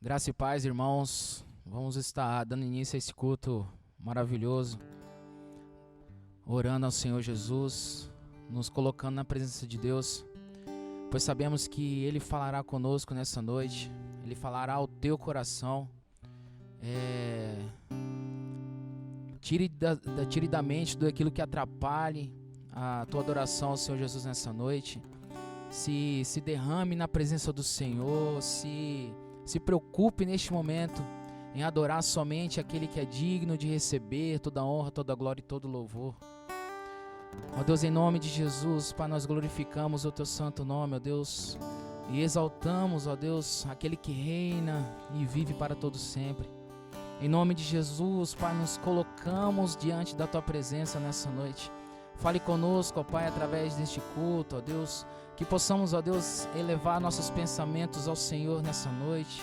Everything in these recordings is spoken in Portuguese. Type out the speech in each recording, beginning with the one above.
Graça e paz, irmãos. Vamos estar dando início a esse culto maravilhoso, orando ao Senhor Jesus, nos colocando na presença de Deus, pois sabemos que Ele falará conosco nessa noite, Ele falará ao teu coração. Tire da mente tudo aquilo que atrapalhe a tua adoração ao Senhor Jesus nessa noite. Se derrame na presença do Senhor, se preocupe neste momento em adorar somente aquele que é digno de receber toda a honra, toda a glória e todo o louvor. Ó Deus, em nome de Jesus, Pai, nós glorificamos o Teu santo nome, ó Deus, e exaltamos, ó Deus, aquele que reina e vive para todo sempre. Em nome de Jesus, Pai, nos colocamos diante da Tua presença nessa noite. Fale conosco, ó Pai, através deste culto, ó Deus, que possamos, ó Deus, elevar nossos pensamentos ao Senhor nessa noite.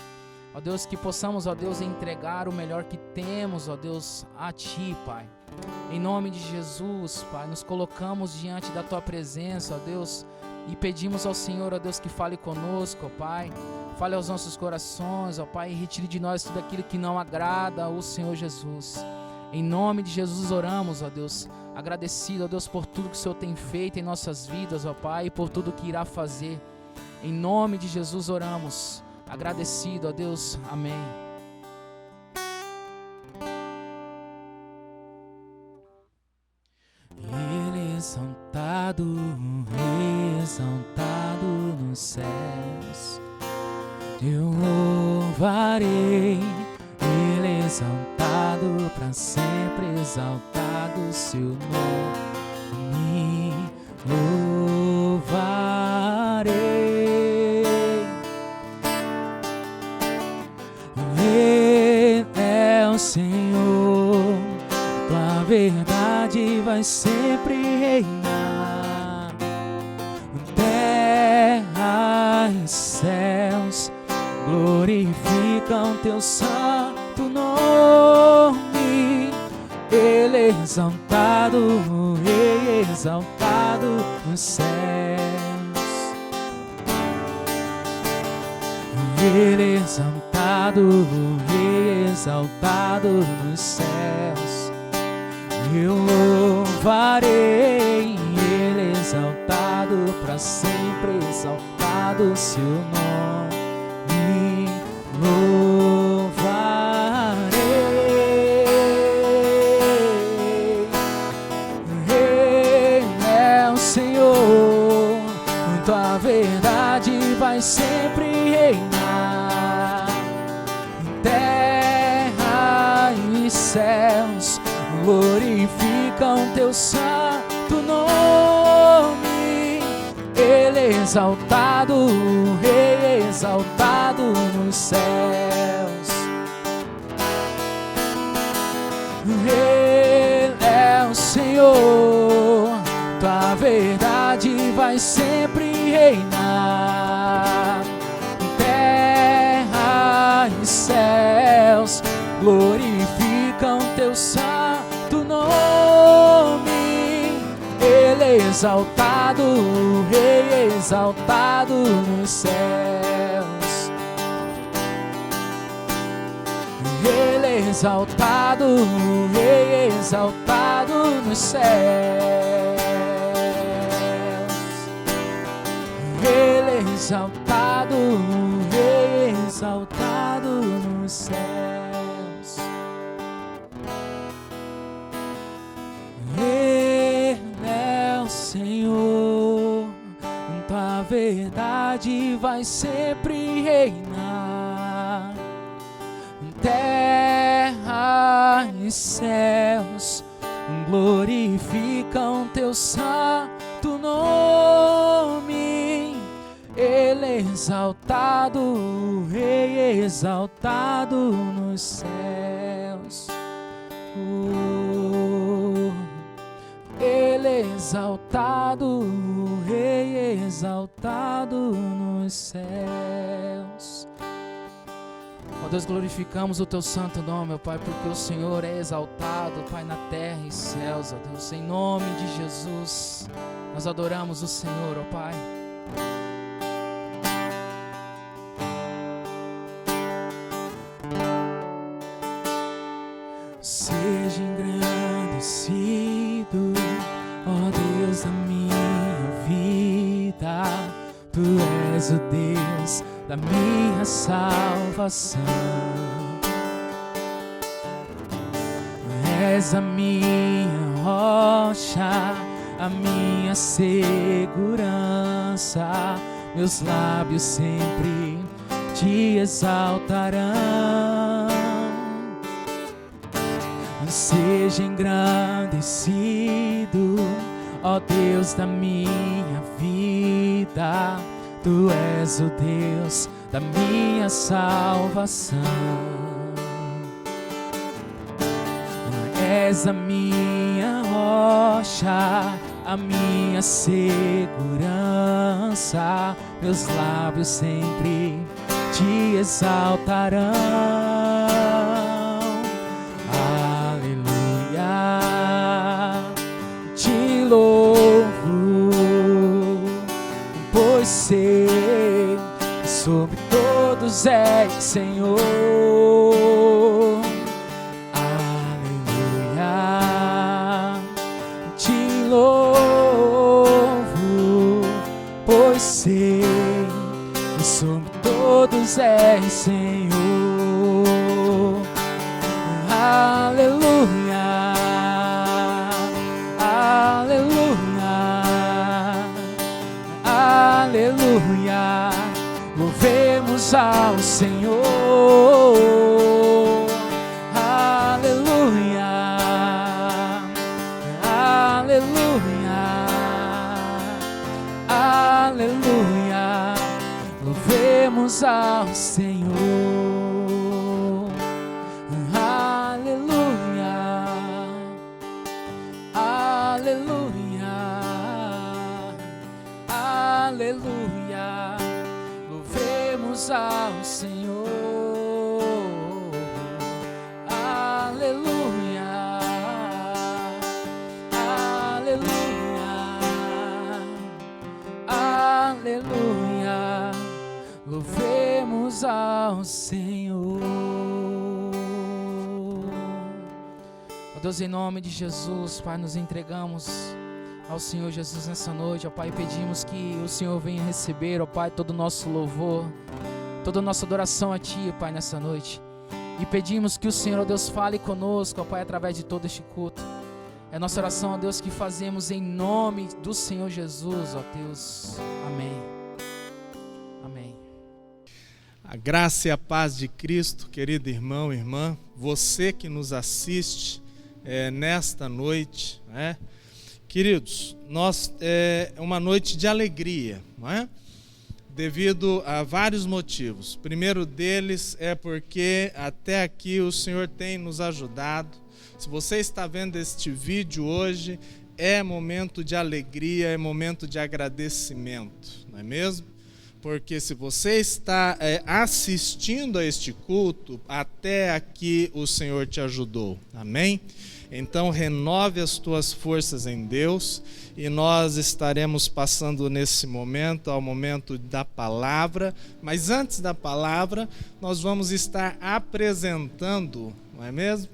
Ó Deus, que possamos, ó Deus, entregar o melhor que temos, ó Deus, a Ti, Pai. Em nome de Jesus, Pai, nos colocamos diante da Tua presença, ó Deus, e pedimos ao Senhor, ó Deus, que fale conosco, ó Pai. Fale aos nossos corações, ó Pai, e retire de nós tudo aquilo que não agrada ao Senhor Jesus. Em nome de Jesus oramos, ó Deus, agradecido, ó Deus, por tudo que o Senhor tem feito em nossas vidas, ó Pai, e por tudo que irá fazer. Em nome de Jesus oramos, agradecido, ó Deus, amém. Ele exaltado, exaltado nos céus, eu louvarei. Ele exaltado para sempre, exaltado seu nome, louvarei. Ele é o Senhor, tua verdade vai sempre reinar. Terra e céus glorificam teu santo nome. Ele é exaltado, exaltado nos céus. Ele é exaltado, exaltado nos céus. Eu louvarei. Ele é exaltado para sempre, exaltado seu nome. Louvarei. Ele é o Senhor, tua verdade vai sempre reinar. Terra e céus glorificam teu santo nome. Ele é exaltado, exaltado nos céus. Ele é o Senhor, tua verdade vai sempre reinar. Terra e céus glorificam teu santo nome. Ele é exaltado, exaltado nos céus. Ele é exaltado, exaltado nos céus. Ele é exaltado, exaltado nos céus. Ele é o Senhor, tua verdade vai sempre reinar. Terra e céus glorificam teu santo nome. Ele é exaltado, exaltado nos céus. Ele é exaltado, exaltado nos céus. Ó Deus, glorificamos o Teu santo nome, ó Pai, porque o Senhor é exaltado, Pai, na terra e céus, ó Deus. Em nome de Jesus, nós adoramos o Senhor, ó Pai. Seja engrandecido, ó Deus da minha vida. Tu és o Deus da minha salvação. És a minha rocha, a minha segurança. Meus lábios sempre te exaltarão. Seja engrandecido, ó Deus da minha vida. Tu és o Deus da minha salvação. És a minha rocha, a minha segurança. Meus lábios sempre te exaltarão. Te louvo, pois sei que sobre todos és Senhor. Aleluia. Te louvo, pois sei que sobre todos és Senhor. Aleluia. Aleluia, louvemos ao Senhor. Aleluia, aleluia, aleluia, louvemos ao Senhor. Aleluia, aleluia, aleluia, louvemos ao Senhor. Aleluia, aleluia, aleluia, louvemos ao Senhor. Ó Deus, em nome de Jesus, Pai, nos entregamos ao Senhor Jesus nessa noite, ó Pai, pedimos que o Senhor venha receber, ó Pai, todo o nosso louvor, toda a nossa adoração a Ti, Pai, nessa noite. E pedimos que o Senhor, ó Deus, fale conosco, ó Pai, através de todo este culto. É nossa oração, ó Deus, que fazemos em nome do Senhor Jesus, ó Deus. Amém. Amém. A graça e a paz de Cristo, querido irmão e irmã, você que nos assiste nesta noite, né? Queridos, é uma noite de alegria, não é? Devido a vários motivos. O primeiro deles é porque até aqui o Senhor tem nos ajudado. Se você está vendo este vídeo hoje, é momento de alegria, é momento de agradecimento, não é mesmo? Porque se você está assistindo a este culto, até aqui o Senhor te ajudou, amém? Então renove as tuas forças em Deus e nós estaremos passando nesse momento, ao momento da palavra. Mas antes da palavra, nós vamos estar apresentando, não é mesmo?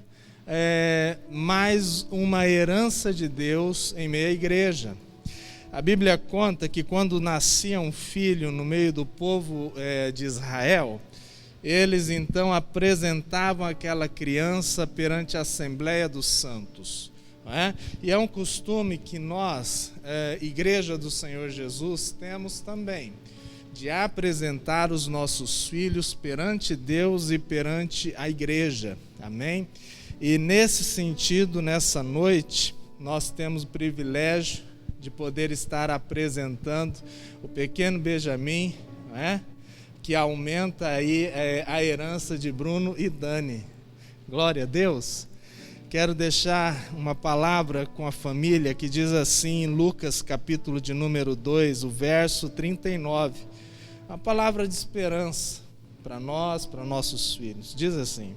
Mais uma herança de Deus em meio à igreja. A Bíblia conta que quando nascia um filho no meio do povo de Israel, eles então apresentavam aquela criança perante a Assembleia dos Santos. Não é? E é um costume que nós, Igreja do Senhor Jesus, temos também, de apresentar os nossos filhos perante Deus e perante a igreja. Amém? E nesse sentido, nessa noite, nós temos o privilégio de poder estar apresentando o pequeno Benjamin, não é? Que aumenta aí a herança de Bruno e Dani. Glória a Deus. Quero deixar uma palavra com a família que diz assim em Lucas capítulo de número 2, o verso 39. Uma palavra de esperança para nós, para nossos filhos. Diz assim: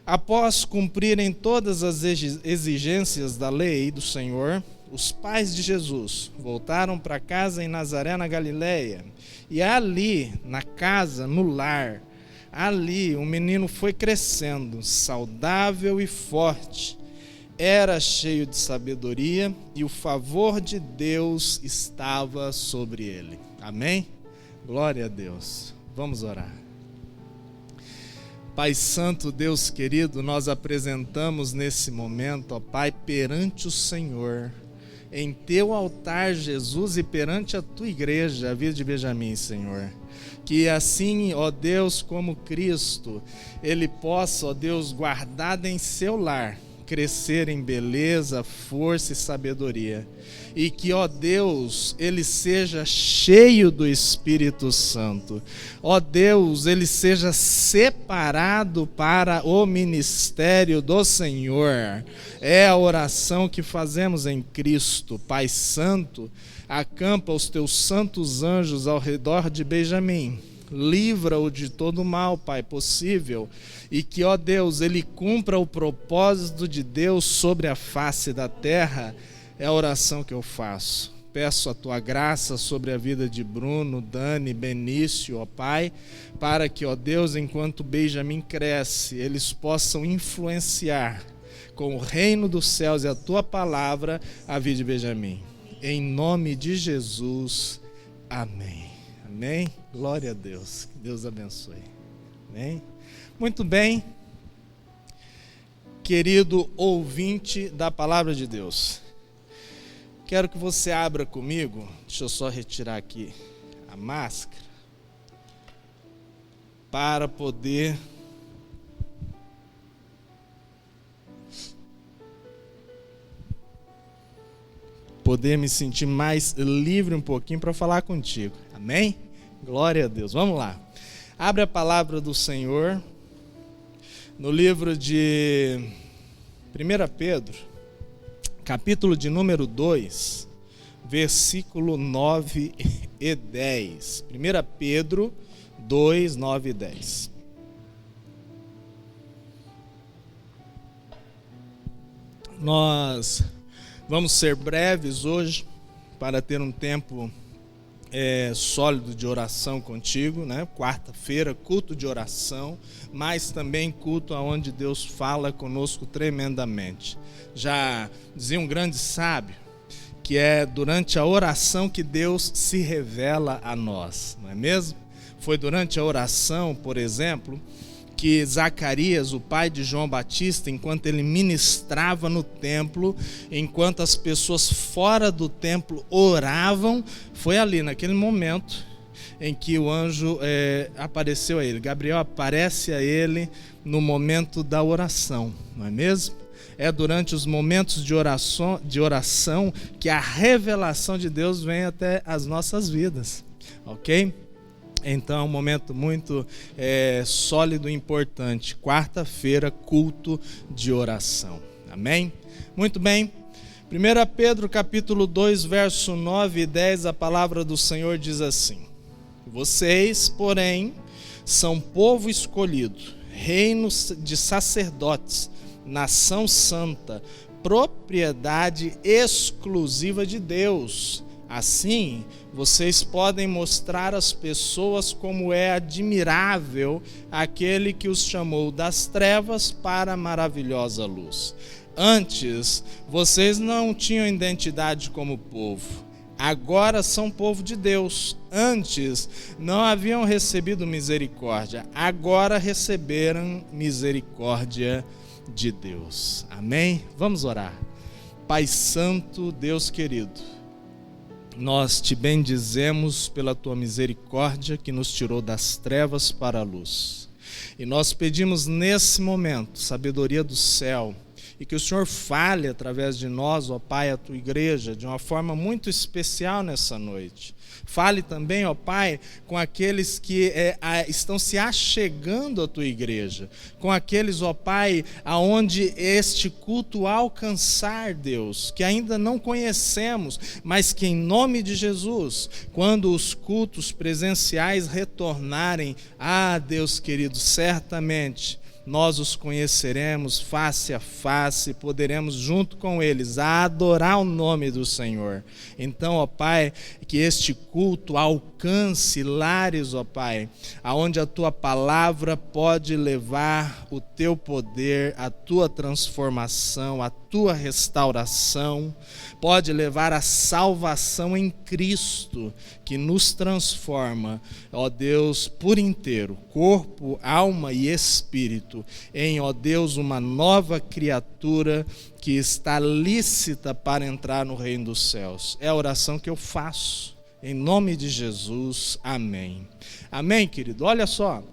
após cumprirem todas as exigências da lei do Senhor, os pais de Jesus voltaram para casa em Nazaré, na Galileia. E ali, na casa, no lar, ali o menino foi crescendo, saudável e forte. Era cheio de sabedoria e o favor de Deus estava sobre ele. Amém? Glória a Deus. Vamos orar. Pai Santo, Deus querido, nós apresentamos nesse momento, ó Pai, perante o Senhor, em teu altar, Jesus, e perante a tua igreja, a Vida de Benjamim, Senhor. Que assim, ó Deus, como Cristo, ele possa, ó Deus, guardado em seu lar, crescer em beleza, força e sabedoria. E que, ó Deus, ele seja cheio do Espírito Santo. Ó Deus, ele seja separado para o ministério do Senhor. É a oração que fazemos em Cristo. Pai Santo, acampa os teus santos anjos ao redor de Benjamim. Livra-o de todo mal, Pai, possível, e que, ó Deus, ele cumpra o propósito de Deus sobre a face da terra. É a oração que eu faço. Peço a tua graça sobre a vida de Bruno, Dani, Benício, ó Pai, para que, ó Deus, enquanto Benjamim cresce, eles possam influenciar com o reino dos céus e a tua palavra a vida de Benjamim. Em nome de Jesus, amém. Amém? Glória a Deus. Que Deus abençoe. Amém? Muito bem. Querido ouvinte da palavra de Deus, quero que você abra comigo. Deixa eu só retirar aqui a máscara para poder me sentir mais livre um pouquinho para falar contigo. Amém? Glória a Deus. Vamos lá. Abre a palavra do Senhor no livro de 1 Pedro, capítulo de número 2, versículo 9 e 10. 1 Pedro 2, 9 e 10. Nós vamos ser breves hoje para ter um tempo sólido de oração contigo, né? Quarta-feira, culto de oração, mas também culto onde Deus fala conosco tremendamente. Já dizia um grande sábio que é durante a oração que Deus se revela a nós, não é mesmo? Foi durante a oração, por exemplo, que Zacarias, o pai de João Batista, enquanto ele ministrava no templo, enquanto as pessoas fora do templo oravam, foi ali naquele momento em que o anjo apareceu a ele. Gabriel aparece a ele no momento da oração, não é mesmo? É durante os momentos de oração que a revelação de Deus vem até as nossas vidas, ok? Então é um momento muito sólido e importante. Quarta-feira, culto de oração. Amém? Muito bem. 1 Pedro capítulo 2, verso 9 e 10, a palavra do Senhor diz assim: Vocês, porém, são povo escolhido, reino de sacerdotes, nação santa, propriedade exclusiva de Deus. Assim, vocês podem mostrar às pessoas como é admirável aquele que os chamou das trevas para a maravilhosa luz. Antes, vocês não tinham identidade como povo. Agora são povo de Deus. Antes, não haviam recebido misericórdia. Agora receberam misericórdia de Deus. Amém? Vamos orar. Pai Santo, Deus querido, nós te bendizemos pela tua misericórdia que nos tirou das trevas para a luz. E nós pedimos nesse momento sabedoria do céu e que o Senhor fale através de nós, ó Pai, a tua igreja, de uma forma muito especial nessa noite. Fale também, ó Pai, com aqueles que estão se achegando à tua igreja, com aqueles, ó Pai, aonde este culto alcançar, Deus, que ainda não conhecemos, mas que em nome de Jesus, quando os cultos presenciais retornarem, Deus querido, certamente nós os conheceremos face a face, poderemos junto com eles adorar o nome do Senhor. Então, ó Pai, que este culto alcance lares, ó Pai, aonde a Tua palavra pode levar o Teu poder, a Tua transformação, a Tua restauração, pode levar a salvação em Cristo, que nos transforma, ó Deus, por inteiro, corpo, alma e espírito, em, ó Deus, uma nova criatura que está lícita para entrar no reino dos céus. É a oração que eu faço, em nome de Jesus, amém. Amém, querido? Olha só,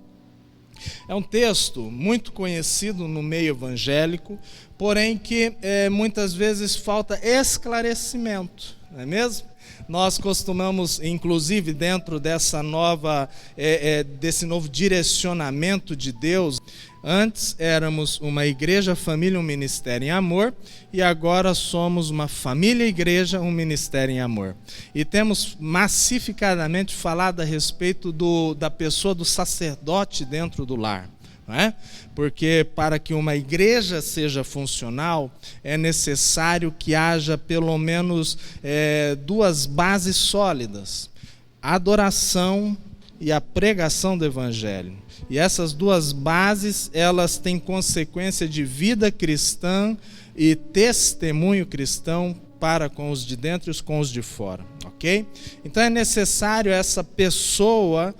é um texto muito conhecido no meio evangélico, porém que muitas vezes falta esclarecimento, não é mesmo? Nós costumamos, inclusive dentro dessa desse novo direcionamento de Deus, antes éramos uma igreja, família, um ministério em amor, e agora somos uma família, igreja, um ministério em amor. E temos massificadamente falado a respeito da pessoa do sacerdote dentro do lar. Não é? Porque para que uma igreja seja funcional, é necessário que haja pelo menos duas bases sólidas: a adoração e a pregação do evangelho. E essas duas bases, elas têm consequência de vida cristã e testemunho cristão para com os de dentro e com os de fora, ok? Então é necessário essa pessoa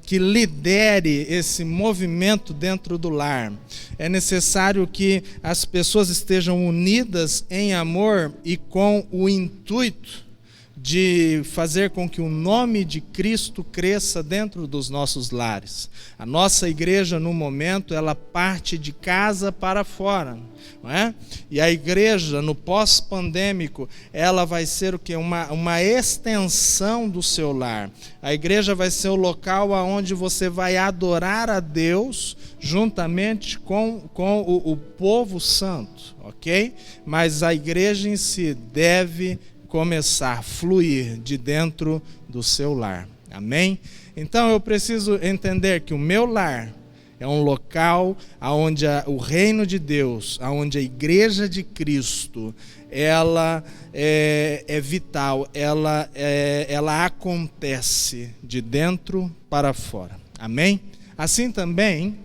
que lidere esse movimento dentro do lar. É necessário que as pessoas estejam unidas em amor e com o intuito de fazer com que o nome de Cristo cresça dentro dos nossos lares. A nossa igreja, no momento, ela parte de casa para fora, não é? E a igreja, no pós-pandêmico, ela vai ser o quê? Uma extensão do seu lar. A igreja vai ser o local onde você vai adorar a Deus juntamente com o povo santo, ok? Mas a igreja em si deve começar a fluir de dentro do seu lar. Amém? Então eu preciso entender que o meu lar é um local onde o reino de Deus, onde a igreja de Cristo, ela é vital, ela acontece de dentro para fora. Amém? Assim também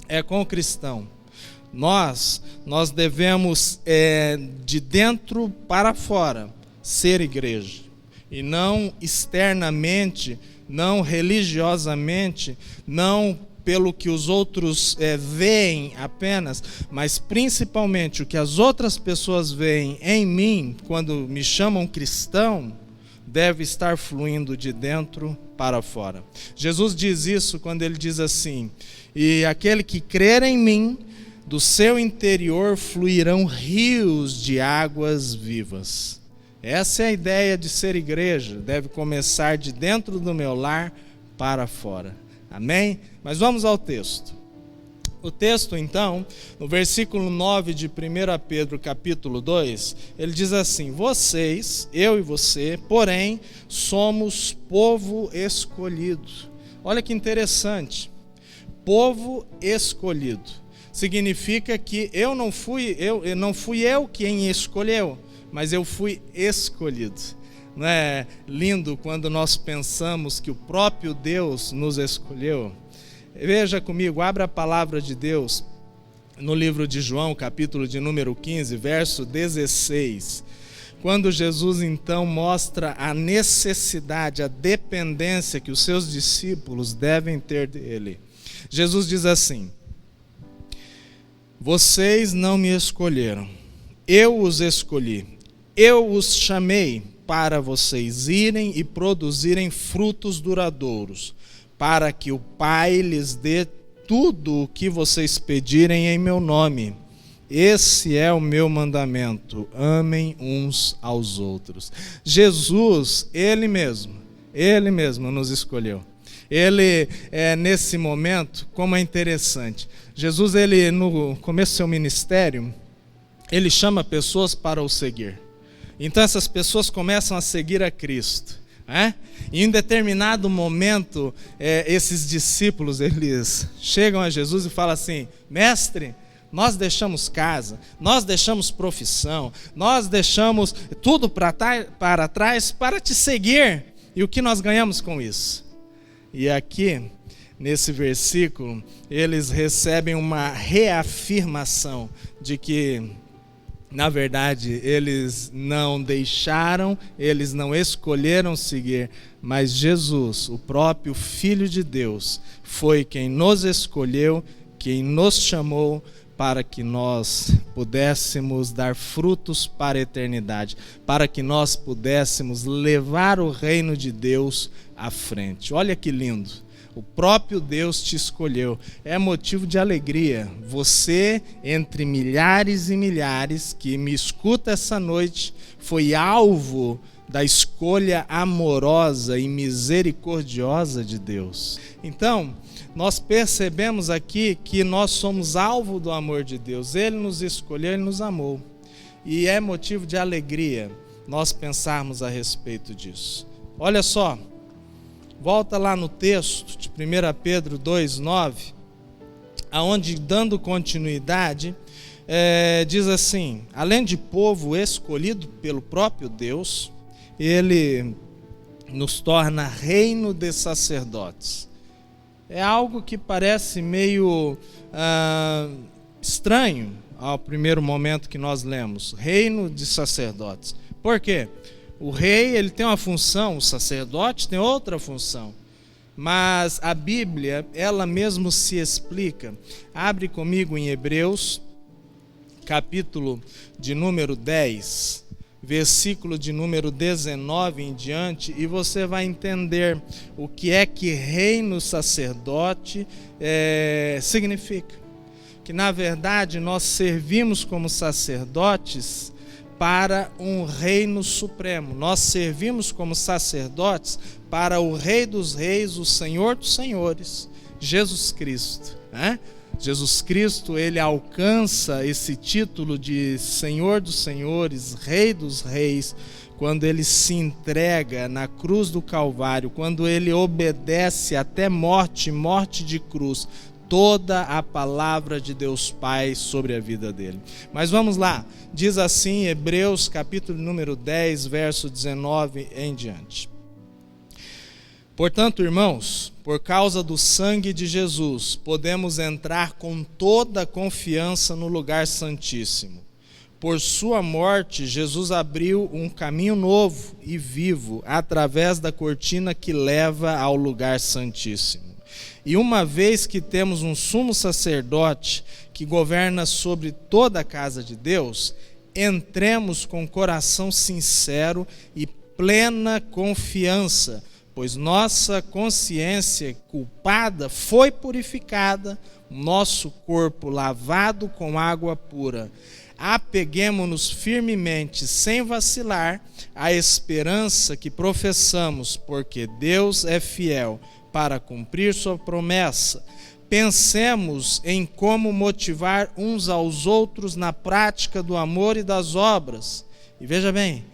é com o cristão. Nós devemos, de dentro para fora, ser igreja, e não externamente, não religiosamente, não pelo que os outros veem apenas, mas principalmente o que as outras pessoas veem em mim, quando me chamam cristão, deve estar fluindo de dentro para fora. Jesus diz isso quando ele diz assim: e aquele que crer em mim, do seu interior fluirão rios de águas vivas. Essa é a ideia de ser igreja, deve começar de dentro do meu lar para fora. Amém? Mas vamos ao texto. O texto, então, no versículo 9 de 1 Pedro, capítulo 2, ele diz assim: vocês, eu e você, porém, somos povo escolhido. Olha que interessante. Povo escolhido. Significa que não fui eu quem escolheu, mas eu fui escolhido. Não é lindo quando nós pensamos que o próprio Deus nos escolheu? Veja comigo, abra a palavra de Deus no livro de João, capítulo de número 15, verso 16. Quando Jesus então mostra a necessidade, a dependência que os seus discípulos devem ter dele. Jesus diz assim: vocês não me escolheram, eu os escolhi. Eu os chamei para vocês irem e produzirem frutos duradouros, para que o Pai lhes dê tudo o que vocês pedirem em meu nome. Esse é o meu mandamento: amem uns aos outros. Jesus, Ele mesmo nos escolheu. Ele, nesse momento, como é interessante, Jesus, ele no começo do seu ministério, ele chama pessoas para o seguir. Então essas pessoas começam a seguir a Cristo. E em determinado momento, esses discípulos, eles chegam a Jesus e falam assim: mestre, nós deixamos casa, nós deixamos profissão, nós deixamos tudo para trás para te seguir. E o que nós ganhamos com isso? E aqui, nesse versículo, eles recebem uma reafirmação de que, na verdade, eles não deixaram, eles não escolheram seguir, mas Jesus, o próprio Filho de Deus, foi quem nos escolheu, quem nos chamou para que nós pudéssemos dar frutos para a eternidade, para que nós pudéssemos levar o reino de Deus à frente. Olha que lindo. O próprio Deus te escolheu. É motivo de alegria. Você, entre milhares e milhares que me escuta essa noite, foi alvo da escolha amorosa e misericordiosa de Deus. Então, nós percebemos aqui que nós somos alvo do amor de Deus. Ele nos escolheu, Ele nos amou. E é motivo de alegria nós pensarmos a respeito disso. Olha só. Volta lá no texto de 1 Pedro 2,9, aonde, dando continuidade, diz assim: além de povo escolhido pelo próprio Deus, Ele nos torna reino de sacerdotes. É algo que parece meio estranho ao primeiro momento que nós lemos, reino de sacerdotes. Por quê? O rei, ele tem uma função, o sacerdote tem outra função. Mas a Bíblia, ela mesmo se explica. Abre comigo em Hebreus, capítulo de número 10, versículo de número 19 em diante, e você vai entender o que é que reino sacerdote significa. Que, na verdade, nós servimos como sacerdotes para um reino supremo. Nós servimos como sacerdotes para o Rei dos Reis, o Senhor dos Senhores, Jesus Cristo. Jesus Cristo, Ele alcança esse título de Senhor dos Senhores, Rei dos Reis, quando Ele se entrega na cruz do Calvário, quando Ele obedece até morte de cruz, toda a palavra de Deus Pai sobre a vida dele. Mas vamos lá, diz assim Hebreus capítulo número 10, verso 19 em diante. Portanto, irmãos, por causa do sangue de Jesus, podemos entrar com toda a confiança no lugar santíssimo. Por sua morte, Jesus abriu um caminho novo e vivo através da cortina que leva ao lugar santíssimo. E uma vez que temos um sumo sacerdote que governa sobre toda a casa de Deus, entremos com coração sincero e plena confiança, pois nossa consciência culpada foi purificada, nosso corpo lavado com água pura. Apeguemo-nos firmemente, sem vacilar, à esperança que professamos, porque Deus é fiel para cumprir sua promessa. Pensemos em como motivar uns aos outros na prática do amor e das obras. E veja bem,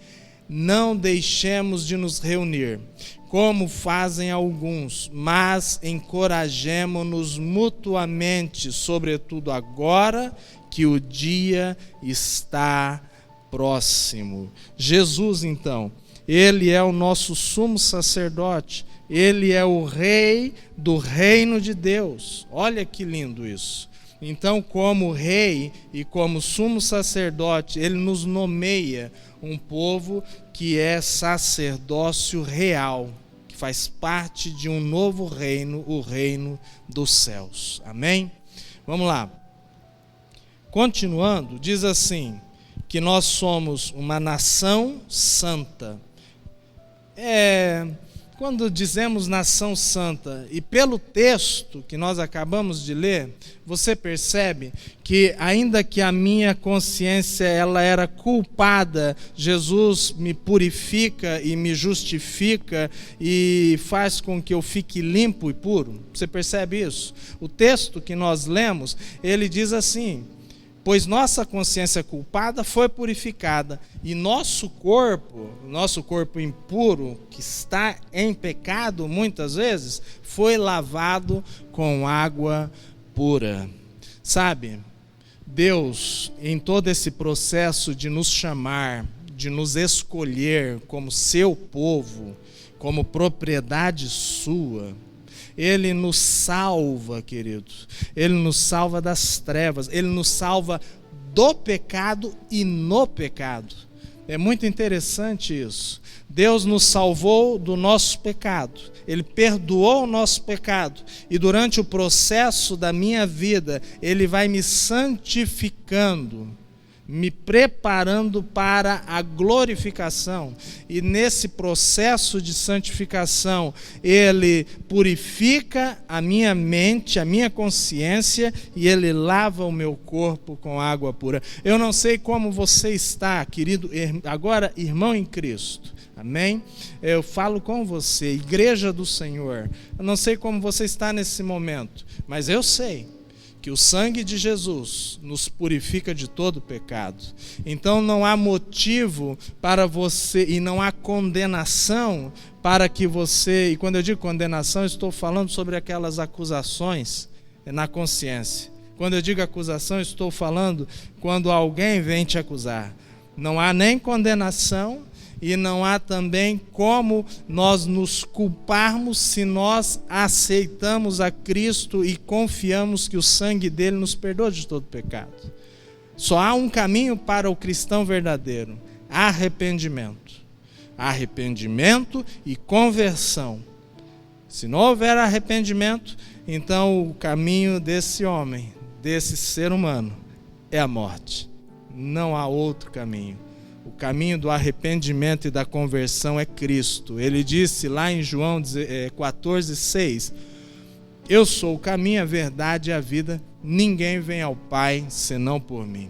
não deixemos de nos reunir, como fazem alguns, mas encorajemo-nos mutuamente, sobretudo agora que o dia está próximo. Jesus, então, Ele é o nosso sumo sacerdote. Ele é o rei do reino de Deus. Olha que lindo isso. Então, como rei e como sumo sacerdote, ele nos nomeia um povo que é sacerdócio real, que faz parte de um novo reino, o reino dos céus. Amém? Vamos lá. Continuando, diz assim, que nós somos uma nação santa. Quando dizemos nação santa, e pelo texto que nós acabamos de ler, você percebe que ainda que a minha consciência ela era culpada, Jesus me purifica e me justifica e faz com que eu fique limpo e puro. Você percebe isso? O texto que nós lemos, ele diz assim, pois nossa consciência culpada foi purificada e nosso corpo impuro, que está em pecado muitas vezes, foi lavado com água pura. Sabe, Deus, em todo esse processo de nos chamar, de nos escolher como seu povo, como propriedade sua, Ele nos salva, queridos. Ele nos salva das trevas. Ele nos salva do pecado e no pecado. É muito interessante isso. Deus nos salvou do nosso pecado. Ele perdoou o nosso pecado. E durante o processo da minha vida, Ele vai me santificando, me preparando para a glorificação. E nesse processo de santificação, Ele purifica a minha mente, a minha consciência, e Ele lava o meu corpo com água pura. Eu não sei como você está, querido, agora irmão em Cristo, amém? Eu falo com você, igreja do Senhor. Eu não sei como você está nesse momento, mas eu sei que o sangue de Jesus nos purifica de todo pecado. Então não há motivo para você, e não há condenação para que você, e quando eu digo condenação, eu estou falando sobre aquelas acusações na consciência. Quando eu digo acusação, eu estou falando quando alguém vem te acusar. Não há nem condenação, e não há também como nós nos culparmos se nós aceitamos a Cristo e confiamos que o sangue dele nos perdoa de todo pecado. Só há um caminho para o cristão verdadeiro: arrependimento. Arrependimento e conversão. Se não houver arrependimento, então o caminho desse homem, desse ser humano, é a morte. Não há outro caminho. O caminho do arrependimento e da conversão é Cristo. Ele disse lá em João 14:6, eu sou o caminho, a verdade e a vida, ninguém vem ao Pai senão por mim.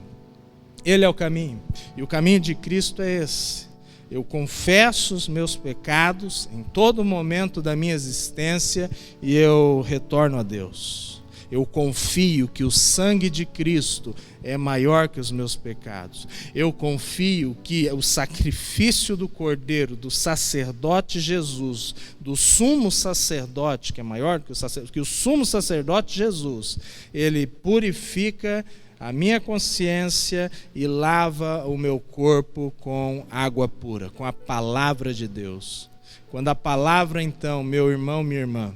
Ele é o caminho, e o caminho de Cristo é esse. Eu confesso os meus pecados em todo momento da minha existência e eu retorno a Deus. Eu confio que o sangue de Cristo é maior que os meus pecados. Eu confio que o sacrifício do Cordeiro, do sacerdote Jesus, do sumo sacerdote, que é maior que o sumo sacerdote Jesus, ele purifica a minha consciência e lava o meu corpo com água pura, com a palavra de Deus. Quando a palavra, então, meu irmão, minha irmã,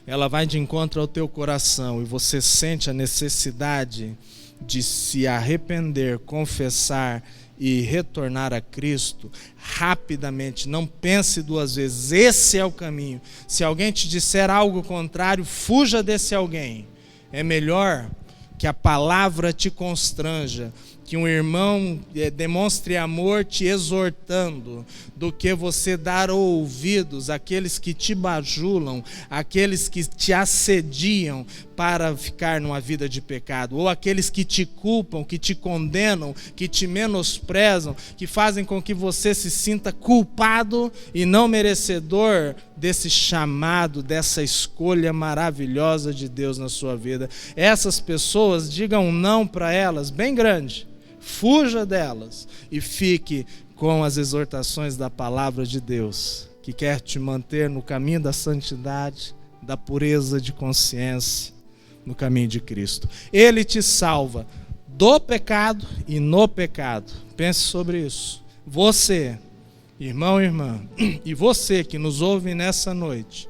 ela vai de encontro ao teu coração e você sente a necessidade de se arrepender, confessar e retornar a Cristo, rapidamente, não pense duas vezes, esse é o caminho. Se alguém te disser algo contrário, fuja desse alguém. É melhor que a palavra te constranja, que um irmão demonstre amor te exortando, do que você dar ouvidos àqueles que te bajulam, àqueles que te assediam para ficar numa vida de pecado, ou aqueles que te culpam, que te condenam, que te menosprezam, que fazem com que você se sinta culpado e não merecedor desse chamado, dessa escolha maravilhosa de Deus na sua vida. Essas pessoas, digam não para elas, bem grande. Fuja delas e fique com as exortações da palavra de Deus, que quer te manter no caminho da santidade, da pureza de consciência, no caminho de Cristo. Ele te salva do pecado e no pecado. Pense sobre isso. Você, irmão e irmã, e você que nos ouve nessa noite,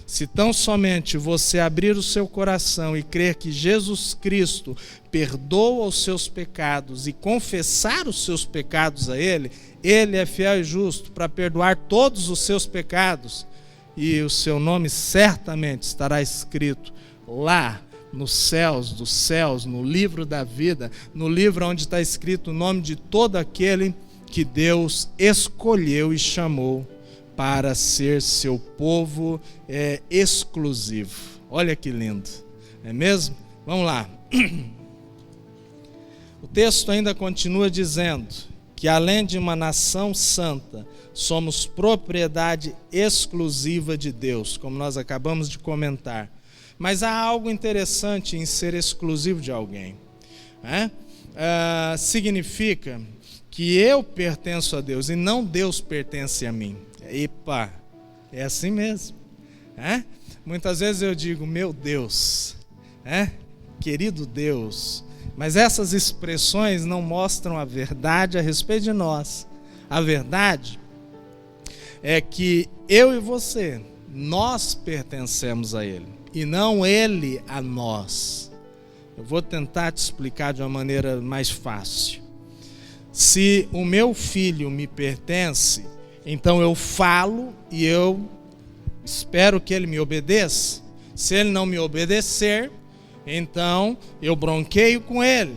se tão somente você abrir o seu coração e crer que Jesus Cristo perdoa os seus pecados e confessar os seus pecados a Ele, Ele é fiel e justo para perdoar todos os seus pecados, e o seu nome certamente estará escrito lá nos céus dos céus, no livro da vida, no livro onde está escrito o nome de todo aquele que Deus escolheu e chamou para ser seu povo exclusivo. Olha que lindo, não é mesmo? Vamos lá. O texto ainda continua dizendo que além de uma nação santa, somos propriedade exclusiva de Deus, como nós acabamos de comentar. Mas há algo interessante em ser exclusivo de alguém. significa que eu pertenço a Deus e não Deus pertence a mim. Epa, é assim mesmo. Muitas vezes eu digo, meu Deus, querido Deus, mas essas expressões não mostram a verdade a respeito de nós. A verdade é que eu e você, nós pertencemos a Ele e não Ele a nós. Eu vou tentar te explicar de uma maneira mais fácil. Se o meu filho me pertence, então eu falo e eu espero que ele me obedeça. Se ele não me obedecer, então eu bronqueio com ele.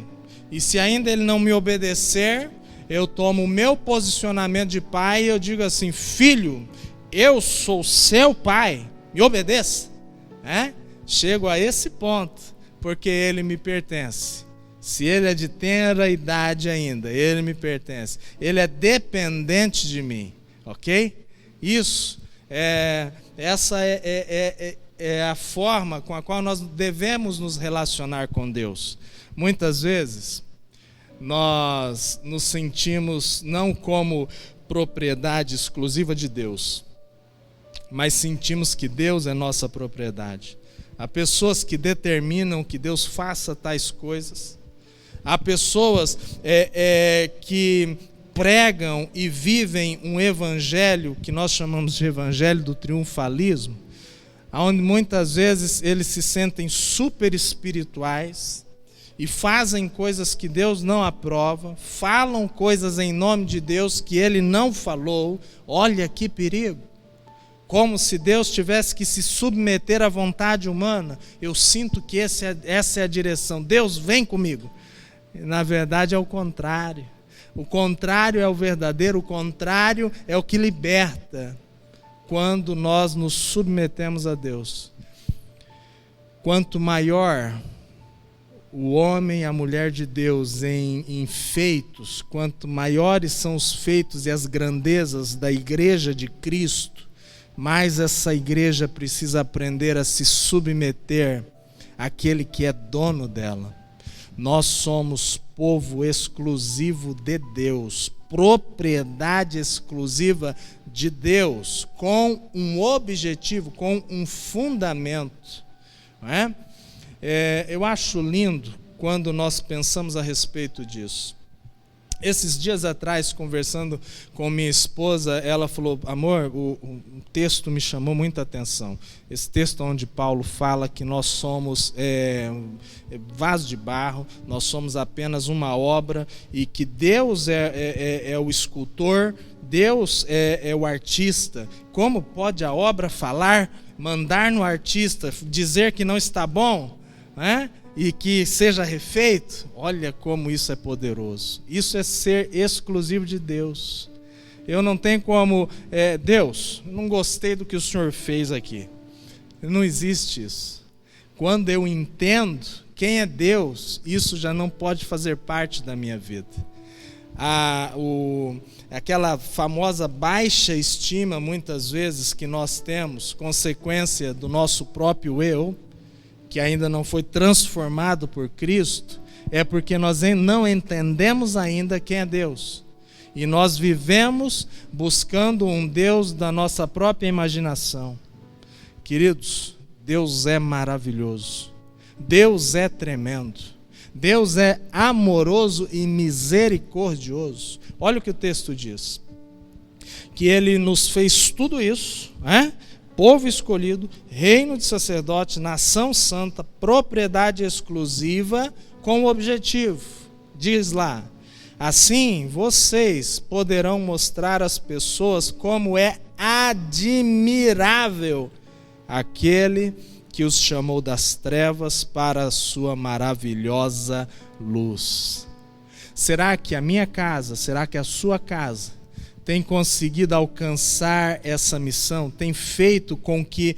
E se ainda ele não me obedecer, eu tomo o meu posicionamento de pai e eu digo assim: filho, eu sou seu pai, me obedeça. Chego a esse ponto, porque ele me pertence. Se ele é de tenra idade ainda, ele me pertence. Ele é dependente de mim, ok? Essa é a forma com a qual nós devemos nos relacionar com Deus. Muitas vezes, nós nos sentimos não como propriedade exclusiva de Deus, mas sentimos que Deus é nossa propriedade. Há pessoas que determinam que Deus faça tais coisas. Há pessoas que pregam e vivem um evangelho que nós chamamos de evangelho do triunfalismo, onde muitas vezes eles se sentem super espirituais e fazem coisas que Deus não aprova, falam coisas em nome de Deus que Ele não falou. Olha que perigo! Como se Deus tivesse que se submeter à vontade humana. Eu sinto que essa é a direção. Deus, vem comigo. Na verdade é o contrário. O contrário é o verdadeiro, o contrário é o que liberta quando nós nos submetemos a Deus. Quanto maior o homem e a mulher de Deus em feitos, quanto maiores são os feitos e as grandezas da igreja de Cristo, mais essa igreja precisa aprender a se submeter àquele que é dono dela. Nós somos povo exclusivo de Deus, propriedade exclusiva de Deus, com um objetivo, com um fundamento. Não é? Eu acho lindo quando nós pensamos a respeito disso. Esses dias atrás, conversando com minha esposa, ela falou: amor, o texto me chamou muita atenção. Esse texto onde Paulo fala que nós somos vaso de barro, nós somos apenas uma obra e que Deus é o escultor, Deus é o artista. Como pode a obra falar, mandar no artista, dizer que não está bom, né? E que seja refeito? Olha como isso é poderoso. Isso é ser exclusivo de Deus. Eu não tenho como... Deus, não gostei do que o Senhor fez aqui. Não existe isso. Quando eu entendo quem é Deus, isso já não pode fazer parte da minha vida. Aquela famosa baixa estima, muitas vezes, que nós temos, consequência do nosso próprio eu, que ainda não foi transformado por Cristo, é porque nós não entendemos ainda quem é Deus. E nós vivemos buscando um Deus da nossa própria imaginação. Queridos, Deus é maravilhoso. Deus é tremendo. Deus é amoroso e misericordioso. Olha o que o texto diz. Que Ele nos fez tudo isso, povo escolhido, reino de sacerdote, nação santa, propriedade exclusiva, com o objetivo, diz lá: assim vocês poderão mostrar às pessoas como é admirável aquele que os chamou das trevas para a sua maravilhosa luz. Será que a minha casa, será que a sua casa tem conseguido alcançar essa missão? Tem feito com que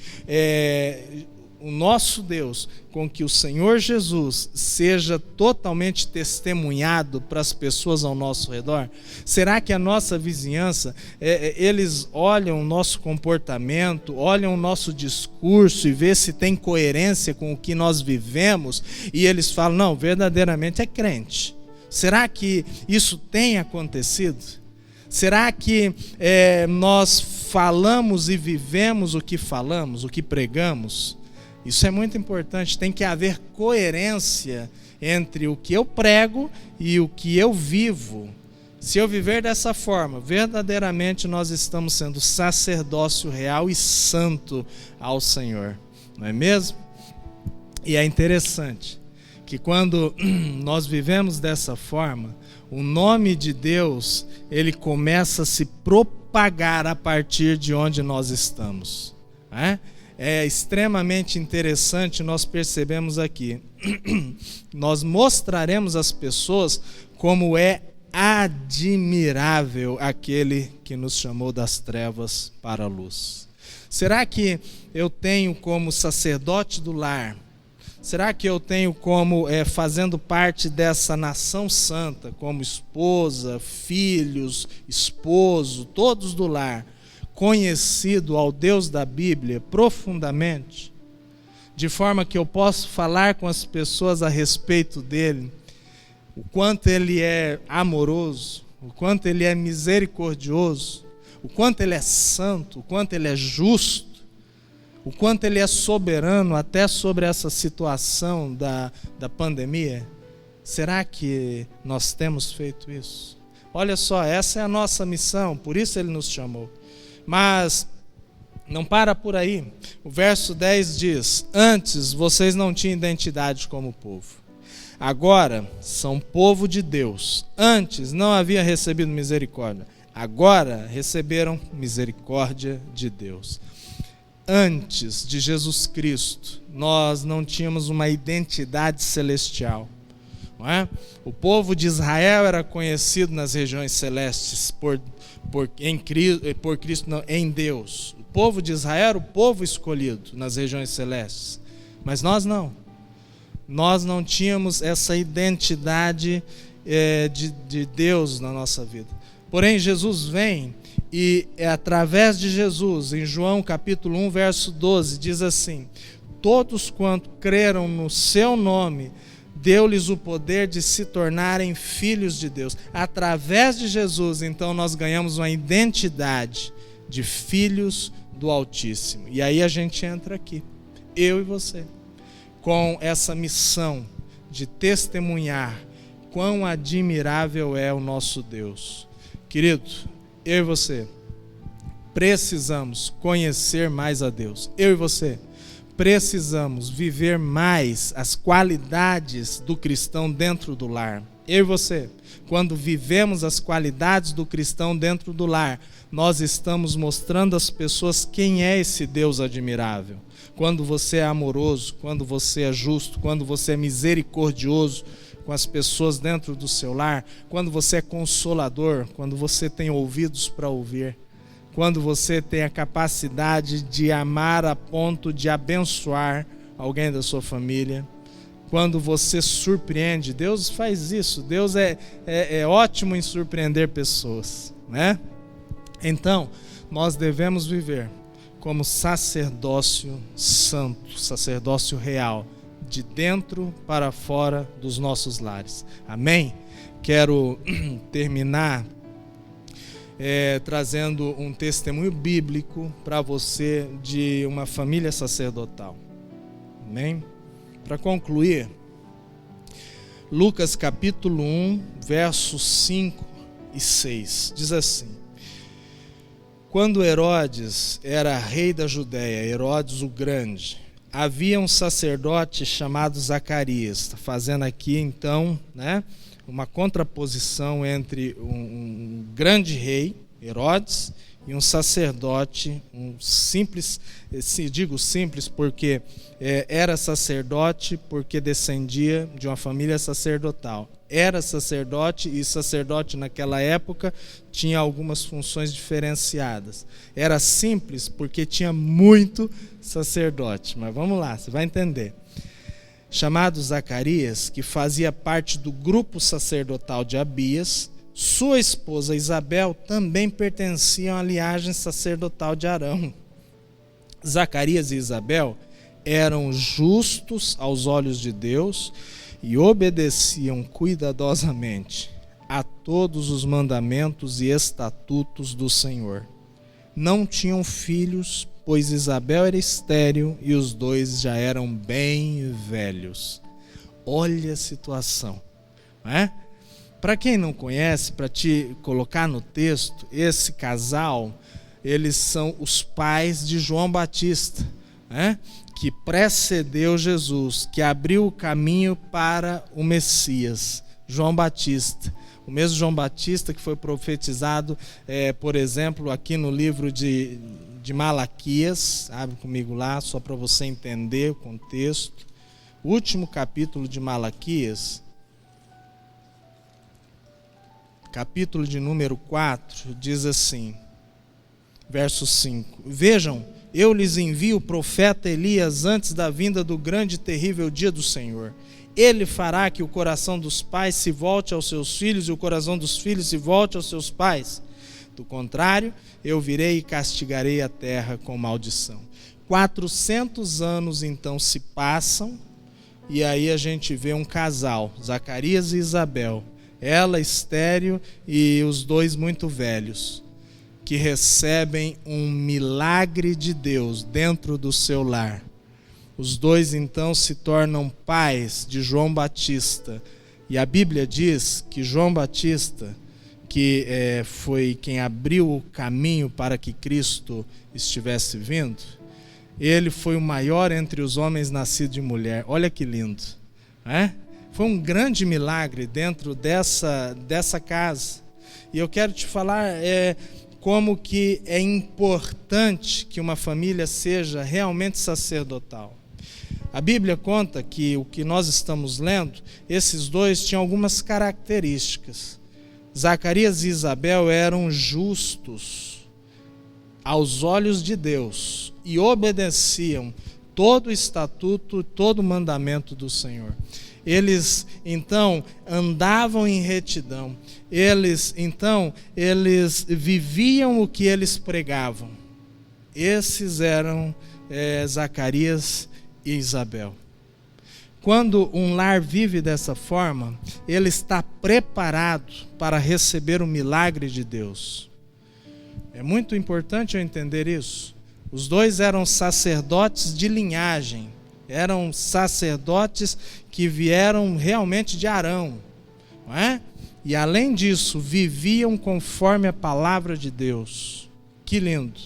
o nosso Deus com que o Senhor Jesus seja totalmente testemunhado para as pessoas ao nosso redor? Será que a nossa vizinhança, eles olham o nosso comportamento, olham o nosso discurso e vê se tem coerência com o que nós vivemos e eles falam, não, verdadeiramente é crente? Será que isso tem acontecido? Será que nós falamos e vivemos o que falamos, o que pregamos? Isso é muito importante, tem que haver coerência entre o que eu prego e o que eu vivo. Se eu viver dessa forma, verdadeiramente nós estamos sendo sacerdócio real e santo ao Senhor, não é mesmo? E é interessante que quando nós vivemos dessa forma, o nome de Deus, ele começa a se propagar a partir de onde nós estamos, né? É extremamente interessante, nós percebemos aqui. Nós mostraremos às pessoas como é admirável aquele que nos chamou das trevas para a luz. Será que eu tenho como sacerdote do lar? Será que eu tenho como, fazendo parte dessa nação santa, como esposa, filhos, esposo, todos do lar, conhecido ao Deus da Bíblia profundamente, de forma que eu posso falar com as pessoas a respeito dele, o quanto ele é amoroso, o quanto ele é misericordioso, o quanto ele é santo, o quanto ele é justo, o quanto ele é soberano até sobre essa situação da pandemia? Será que nós temos feito isso? Olha só, essa é a nossa missão, por isso ele nos chamou. Mas não para por aí. O verso 10 diz: antes vocês não tinham identidade como povo, agora são povo de Deus. Antes não havia recebido misericórdia, agora receberam misericórdia de Deus. Antes de Jesus Cristo, nós não tínhamos uma identidade celestial, não é? O povo de Israel era conhecido nas regiões celestes por Cristo, não, em Deus. O povo de Israel era o povo escolhido nas regiões celestes, mas nós não. Nós não tínhamos essa identidade de Deus na nossa vida. Porém, Jesus vem e através de Jesus, em João capítulo 1, verso 12, diz assim: todos quanto creram no seu nome, deu-lhes o poder de se tornarem filhos de Deus. Através de Jesus, então, nós ganhamos uma identidade de filhos do Altíssimo. E aí a gente entra aqui, eu e você, com essa missão de testemunhar quão admirável é o nosso Deus. Querido, eu e você precisamos conhecer mais a Deus. Eu e você precisamos viver mais as qualidades do cristão dentro do lar. Eu e você, quando vivemos as qualidades do cristão dentro do lar, nós estamos mostrando às pessoas quem é esse Deus admirável. Quando você é amoroso, quando você é justo, quando você é misericordioso com as pessoas dentro do seu lar, quando você é consolador, quando você tem ouvidos para ouvir, quando você tem a capacidade de amar a ponto de abençoar alguém da sua família, quando você surpreende. Deus faz isso, Deus é ótimo em surpreender pessoas, né? Então, nós devemos viver como sacerdócio santo, sacerdócio real, de dentro para fora dos nossos lares. Amém? Quero terminar trazendo um testemunho bíblico para você de uma família sacerdotal. Amém? Para concluir, Lucas capítulo 1, versos 5 e 6, diz assim: quando Herodes era rei da Judéia, Herodes o Grande, havia um sacerdote chamado Zacarias. Está fazendo aqui então, né, uma contraposição entre um grande rei, Herodes, e um sacerdote, um simples, digo simples porque era sacerdote, porque descendia de uma família sacerdotal. Era sacerdote, e sacerdote naquela época tinha algumas funções diferenciadas. Era simples porque tinha muito sacerdote, mas vamos lá, você vai entender. Chamado Zacarias, que fazia parte do grupo sacerdotal de Abias, sua esposa Isabel também pertenciam à linhagem sacerdotal de Arão. Zacarias e Isabel eram justos aos olhos de Deus e obedeciam cuidadosamente a todos os mandamentos e estatutos do Senhor. Não tinham filhos, pois Isabel era estéril e os dois já eram bem velhos. Olha a situação, não é? Para quem não conhece, para te colocar no texto, esse casal, eles são os pais de João Batista, né? Que precedeu Jesus, que abriu o caminho para o Messias, João Batista. O mesmo João Batista que foi profetizado, por exemplo, aqui no livro de Malaquias. Abre comigo lá, só para você entender o contexto. O último capítulo de Malaquias, capítulo de número 4, diz assim, verso 5. Vejam, eu lhes envio o profeta Elias antes da vinda do grande e terrível dia do Senhor. Ele fará que o coração dos pais se volte aos seus filhos e o coração dos filhos se volte aos seus pais. Do contrário, eu virei e castigarei a terra com maldição. 400 anos então se passam e aí a gente vê um casal, Zacarias e Isabel. Ela estéril e os dois muito velhos, que recebem um milagre de Deus dentro do seu lar. Os dois então se tornam pais de João Batista. E a Bíblia diz que João Batista, que foi quem abriu o caminho para que Cristo estivesse vindo, ele foi o maior entre os homens nascidos de mulher. Olha que lindo, né? Foi um grande milagre dentro dessa casa. E eu quero te falar como que é importante que uma família seja realmente sacerdotal. A Bíblia conta que o que nós estamos lendo, esses dois tinham algumas características. Zacarias e Isabel eram justos aos olhos de Deus e obedeciam todo o estatuto, todo o mandamento do Senhor. Eles, então, andavam em retidão. Eles viviam o que eles pregavam. Esses eram Zacarias e Isabel. Quando um lar vive dessa forma, ele está preparado para receber o milagre de Deus. É muito importante eu entender isso. Os dois eram sacerdotes de linhagem. Eram sacerdotes que vieram realmente de Arão, não é? E além disso, viviam conforme a palavra de Deus. Que lindo!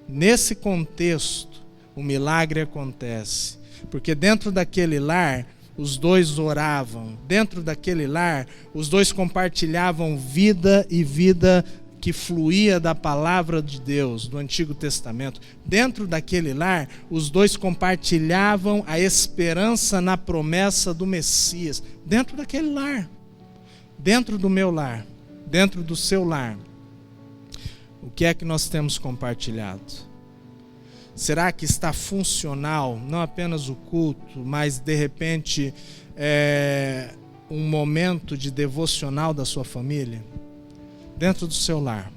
Nesse contexto, o milagre acontece. Porque dentro daquele lar, os dois oravam. Dentro daquele lar, os dois compartilhavam vida e vida que fluía da palavra de Deus, do Antigo Testamento. Dentro daquele lar, os dois compartilhavam a esperança na promessa do Messias. Dentro daquele lar, dentro do meu lar, dentro do seu lar, o que é que nós temos compartilhado? Será que está funcional, não apenas o culto, mas de repente um momento de devocional da sua família? Dentro do seu lar,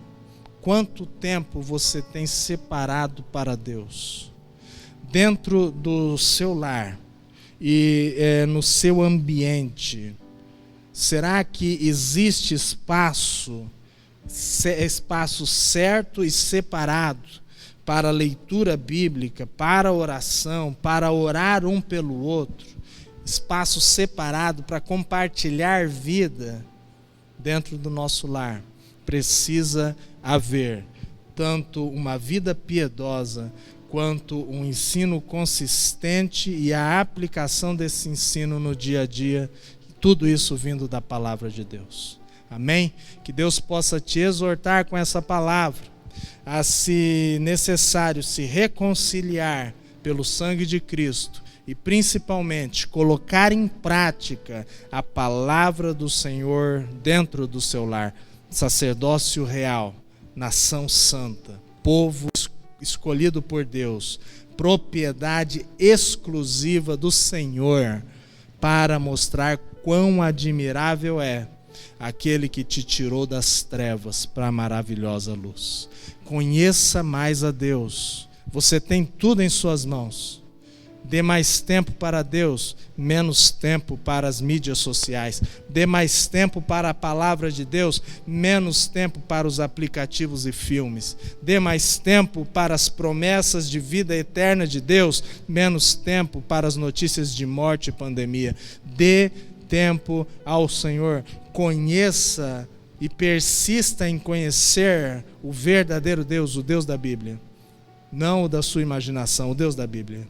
quanto tempo você tem separado para Deus? Dentro do seu lar e no seu ambiente, será que existe espaço certo e separado para a leitura bíblica, para a oração, para orar um pelo outro? Espaço separado para compartilhar vida dentro do nosso lar. Precisa haver tanto uma vida piedosa quanto um ensino consistente e a aplicação desse ensino no dia a dia, tudo isso vindo da palavra de Deus. Amém? Que Deus possa te exortar com essa palavra a, se necessário, se reconciliar pelo sangue de Cristo e principalmente colocar em prática a palavra do Senhor dentro do seu lar. Sacerdócio real, nação santa, povo escolhido por Deus, propriedade exclusiva do Senhor, para mostrar quão admirável é aquele que te tirou das trevas para a maravilhosa luz. Conheça mais a Deus. Você tem tudo em suas mãos. Dê mais tempo para Deus, menos tempo para as mídias sociais. Dê mais tempo para a palavra de Deus, menos tempo para os aplicativos e filmes. Dê mais tempo para as promessas de vida eterna de Deus, menos tempo para as notícias de morte e pandemia. Dê tempo ao Senhor. Conheça e persista em conhecer o verdadeiro Deus, o Deus da Bíblia. Não o da sua imaginação, o Deus da Bíblia.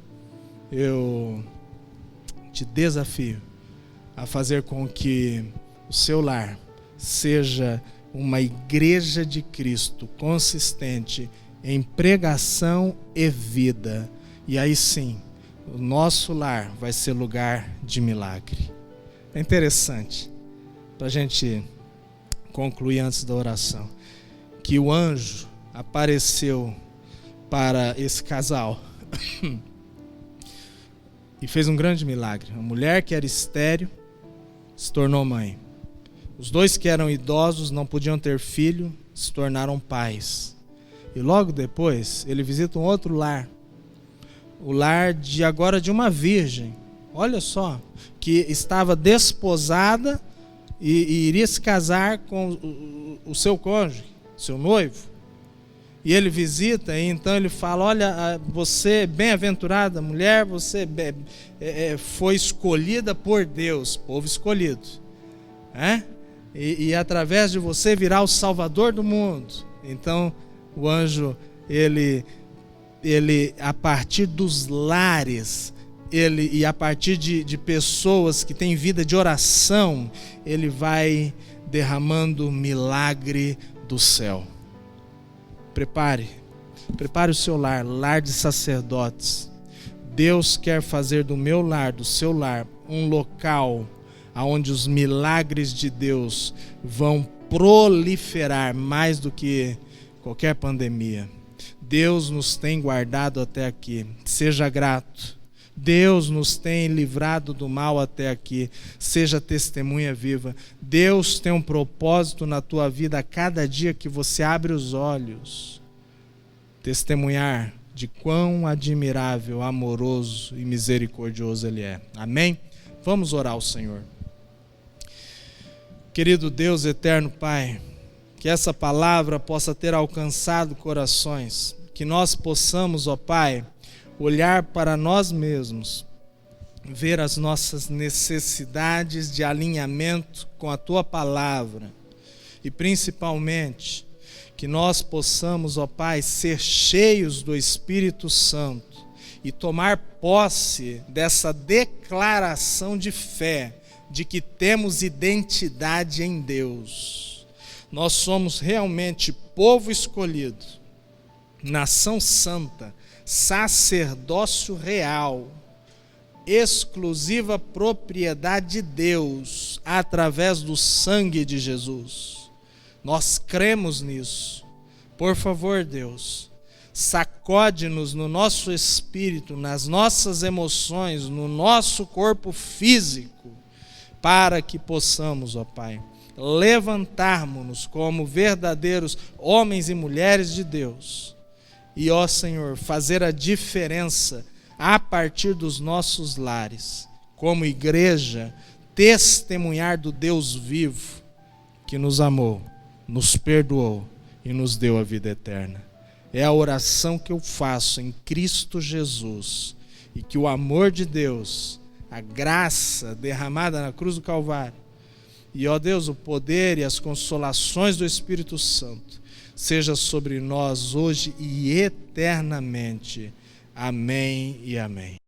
Eu te desafio a fazer com que o seu lar seja uma igreja de Cristo consistente em pregação e vida. E aí sim, o nosso lar vai ser lugar de milagre. É interessante, para a gente concluir antes da oração, que o anjo apareceu para esse casal e fez um grande milagre. A mulher que era estéril se tornou mãe. Os dois que eram idosos, não podiam ter filho, se tornaram pais. E logo depois, ele visita um outro lar. O lar de uma virgem. Olha só, que estava desposada e iria se casar com o seu cônjuge, seu noivo. E ele visita, e então ele fala: olha, você bem-aventurada mulher, você foi escolhida por Deus, povo escolhido. E através de você virá o Salvador do mundo. Então o anjo, ele a partir dos lares, e a partir de pessoas que têm vida de oração, ele vai derramando o milagre do céu. Prepare o seu lar, lar de sacerdotes. Deus quer fazer do meu lar, do seu lar, um local onde os milagres de Deus vão proliferar mais do que qualquer pandemia. Deus nos tem guardado até aqui. Seja grato. Deus nos tem livrado do mal até aqui. Seja testemunha viva. Deus tem um propósito na tua vida a cada dia que você abre os olhos. Testemunhar de quão admirável, amoroso e misericordioso Ele é. Amém? Vamos orar ao Senhor. Querido Deus, eterno Pai, que essa palavra possa ter alcançado corações, que nós possamos, ó Pai, olhar para nós mesmos, ver as nossas necessidades de alinhamento com a Tua palavra e principalmente que nós possamos, ó Pai, ser cheios do Espírito Santo e tomar posse dessa declaração de fé de que temos identidade em Deus. Nós somos realmente povo escolhido, nação santa, sacerdócio real, exclusiva propriedade de Deus, através do sangue de Jesus. Nós cremos nisso. Por favor, Deus, sacode-nos no nosso espírito, nas nossas emoções, no nosso corpo físico, para que possamos, ó Pai, levantarmos-nos como verdadeiros homens e mulheres de Deus. E, ó Senhor, fazer a diferença a partir dos nossos lares, como igreja, testemunhar do Deus vivo que nos amou, nos perdoou e nos deu a vida eterna. É a oração que eu faço em Cristo Jesus, e que o amor de Deus, a graça derramada na cruz do Calvário, e, ó Deus, o poder e as consolações do Espírito Santo seja sobre nós hoje e eternamente. Amém e amém.